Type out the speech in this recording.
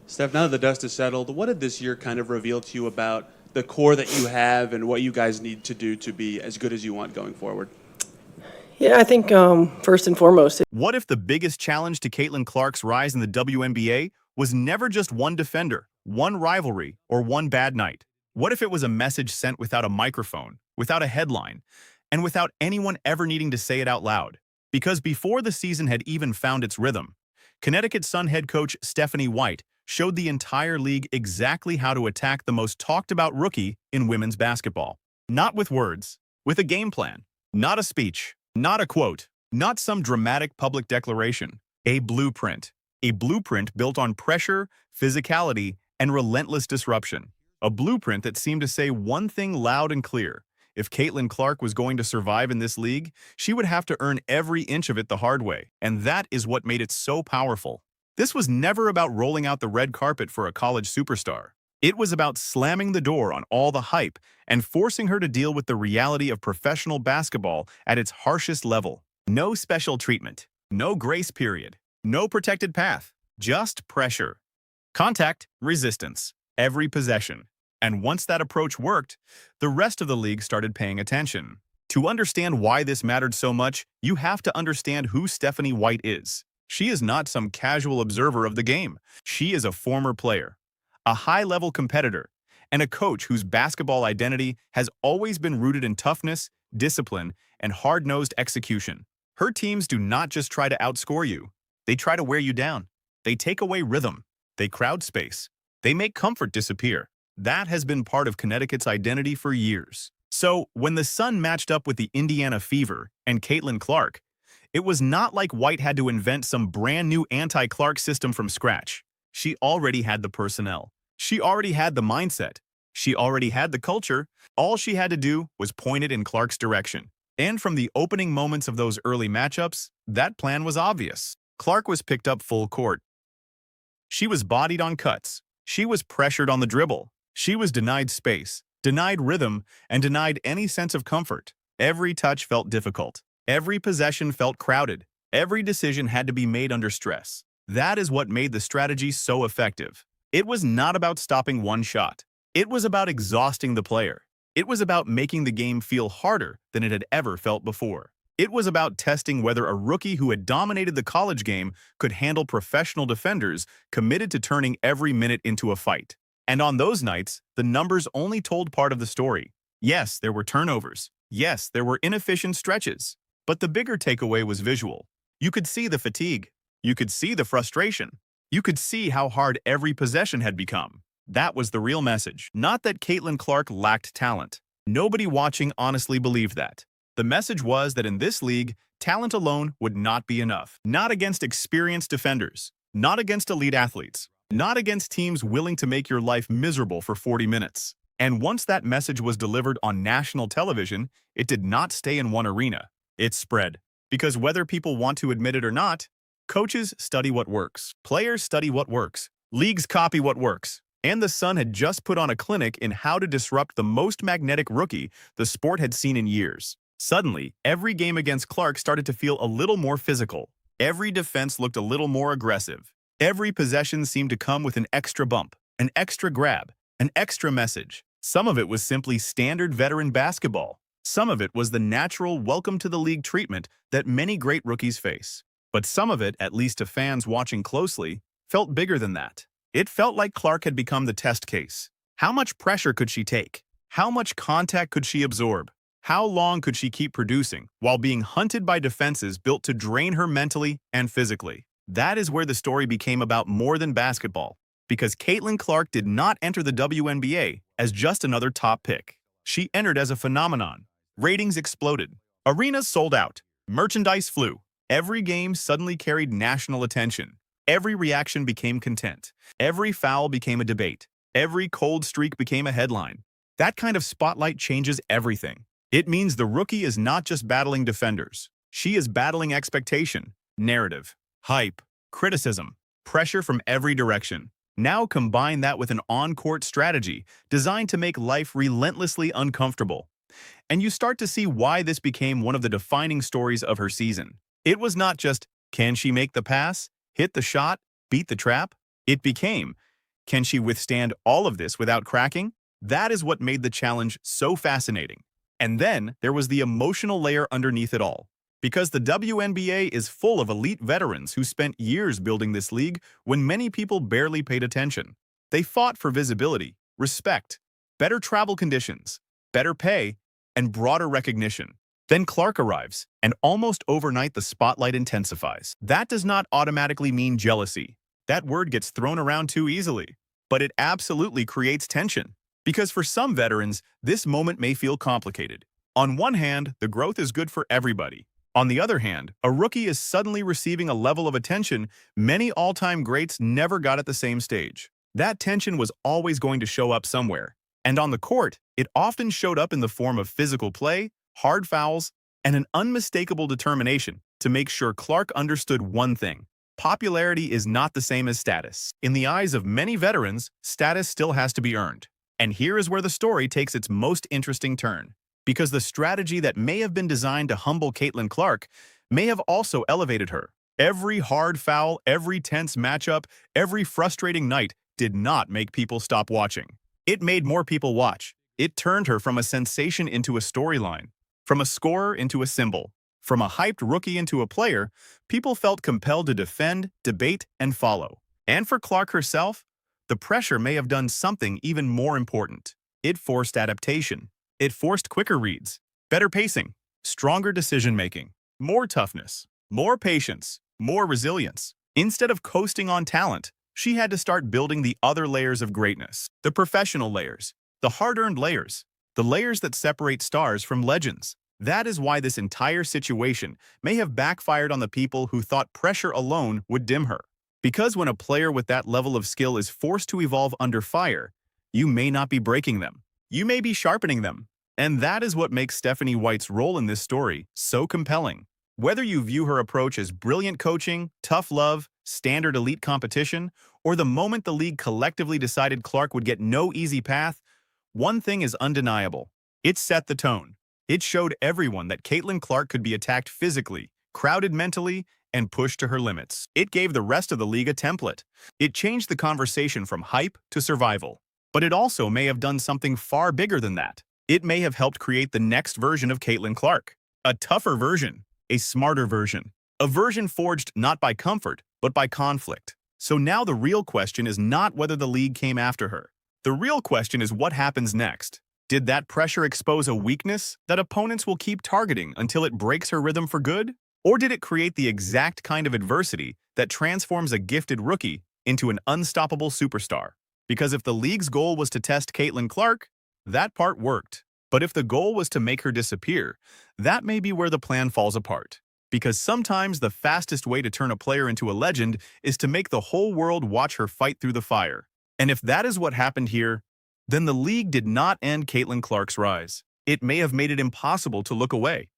Steph, now that the dust is settled, what did this year kind of reveal to you about the core that you have and what you guys need to do to be as good as you want going forward? Yeah, I think first and foremost, What if the biggest challenge to Caitlin Clark's rise in the WNBA was never just one defender, one rivalry, or one bad night? What if it was a message sent without a microphone, without a headline, and without anyone ever needing to say it out loud? Because before the season had even found its rhythm, Connecticut Sun head coach Stephanie White showed the entire league exactly how to attack the most talked-about rookie in women's basketball. Not with words, with a game plan, not a speech, not a quote, not some dramatic public declaration. A blueprint. A blueprint built on pressure, physicality, and relentless disruption. A blueprint that seemed to say one thing loud and clear. If Caitlin Clark was going to survive in this league, she would have to earn every inch of it the hard way, and that is what made it so powerful. This was never about rolling out the red carpet for a college superstar. It was about slamming the door on all the hype and forcing her to deal with the reality of professional basketball at its harshest level. No special treatment, no grace period, no protected path, just pressure. Contact, resistance, every possession. And once that approach worked, the rest of the league started paying attention. To understand why this mattered so much, you have to understand who Stephanie White is. She is not some casual observer of the game. She is a former player, a high-level competitor, and a coach whose basketball identity has always been rooted in toughness, discipline, and hard-nosed execution. Her teams do not just try to outscore you. They try to wear you down. They take away rhythm. They crowd space. They make comfort disappear. That has been part of Connecticut's identity for years. So, when the Sun matched up with the Indiana Fever and Caitlin Clark, it was not like White had to invent some brand new anti-Clark system from scratch. She already had the personnel. She already had the mindset. She already had the culture. All she had to do was point it in Clark's direction. And from the opening moments of those early matchups, that plan was obvious. Clark was picked up full court. She was bodied on cuts. She was pressured on the dribble. She was denied space, denied rhythm, and denied any sense of comfort. Every touch felt difficult. Every possession felt crowded. Every decision had to be made under stress. That is what made the strategy so effective. It was not about stopping one shot. It was about exhausting the player. It was about making the game feel harder than it had ever felt before. It was about testing whether a rookie who had dominated the college game could handle professional defenders committed to turning every minute into a fight. And on those nights, the numbers only told part of the story. Yes, there were turnovers. Yes, there were inefficient stretches. But the bigger takeaway was visual. You could see the fatigue. You could see the frustration. You could see how hard every possession had become. That was the real message. Not that Caitlin Clark lacked talent. Nobody watching honestly believed that. The message was that in this league, talent alone would not be enough. Not against experienced defenders. Not against elite athletes. Not against teams willing to make your life miserable for 40 minutes. And once that message was delivered on national television, it did not stay in one arena. It spread. Because whether people want to admit it or not, coaches study what works. Players study what works. Leagues copy what works. And the Sun had just put on a clinic in how to disrupt the most magnetic rookie the sport had seen in years. Suddenly, every game against Clark started to feel a little more physical. Every defense looked a little more aggressive. Every possession seemed to come with an extra bump, an extra grab, an extra message. Some of it was simply standard veteran basketball. Some of it was the natural welcome to the league treatment that many great rookies face. But some of it, at least to fans watching closely, felt bigger than that. It felt like Clark had become the test case. How much pressure could she take? How much contact could she absorb? How long could she keep producing while being hunted by defenses built to drain her mentally and physically? That is where the story became about more than basketball, because Caitlin Clark did not enter the WNBA as just another top pick. She entered as a phenomenon. Ratings exploded. Arenas sold out. Merchandise flew. Every game suddenly carried national attention. Every reaction became content. Every foul became a debate. Every cold streak became a headline. That kind of spotlight changes everything. It means the rookie is not just battling defenders. She is battling expectation, narrative, hype, criticism, pressure from every direction. Now combine that with an on-court strategy designed to make life relentlessly uncomfortable. And you start to see why this became one of the defining stories of her season. It was not just, can she make the pass, hit the shot, beat the trap? It became, Can she withstand all of this without cracking? That is what made the challenge so fascinating. And then there was the emotional layer underneath it all. Because the WNBA is full of elite veterans who spent years building this league when many people barely paid attention. They fought for visibility, respect, better travel conditions, better pay, and broader recognition. Then Clark arrives, and almost overnight the spotlight intensifies. That does not automatically mean jealousy. That word gets thrown around too easily. But it absolutely creates tension. Because for some veterans, this moment may feel complicated. On one hand, the growth is good for everybody. On the other hand, a rookie is suddenly receiving a level of attention many all-time greats never got at the same stage. That tension was always going to show up somewhere. And on the court, it often showed up in the form of physical play, hard fouls, and an unmistakable determination to make sure Clark understood one thing. Popularity is not the same as status. In the eyes of many veterans, status still has to be earned. And here is where the story takes its most interesting turn. Because the strategy that may have been designed to humble Caitlin Clark may have also elevated her. Every hard foul, every tense matchup, every frustrating night did not make people stop watching. It made more people watch. It turned her from a sensation into a storyline, from a scorer into a symbol, from a hyped rookie into a player. People felt compelled to defend, debate, and follow. And for Clark herself, the pressure may have done something even more important. It forced adaptation. It forced quicker reads, better pacing, stronger decision-making, more toughness, more patience, more resilience. Instead of coasting on talent, she had to start building the other layers of greatness, the professional layers, the hard-earned layers, the layers that separate stars from legends. That is why this entire situation may have backfired on the people who thought pressure alone would dim her. Because when a player with that level of skill is forced to evolve under fire, you may not be breaking them. You may be sharpening them. And that is what makes Stephanie White's role in this story so compelling. Whether you view her approach as brilliant coaching, tough love, standard elite competition, or the moment the league collectively decided Clark would get no easy path, one thing is undeniable. It set the tone. It showed everyone that Caitlin Clark could be attacked physically, crowded mentally, and pushed to her limits. It gave the rest of the league a template. It changed the conversation from hype to survival. But it also may have done something far bigger than that. It may have helped create the next version of Caitlin Clark. A tougher version, a smarter version, a version forged not by comfort, but by conflict. So now the real question is not whether the league came after her. The real question is what happens next. Did that pressure expose a weakness that opponents will keep targeting until it breaks her rhythm for good? Or did it create the exact kind of adversity that transforms a gifted rookie into an unstoppable superstar? Because if the league's goal was to test Caitlin Clark, that part worked. But if the goal was to make her disappear, that may be where the plan falls apart. Because sometimes the fastest way to turn a player into a legend is to make the whole world watch her fight through the fire. And if that is what happened here, then the league did not end Caitlin Clark's rise. It may have made it impossible to look away.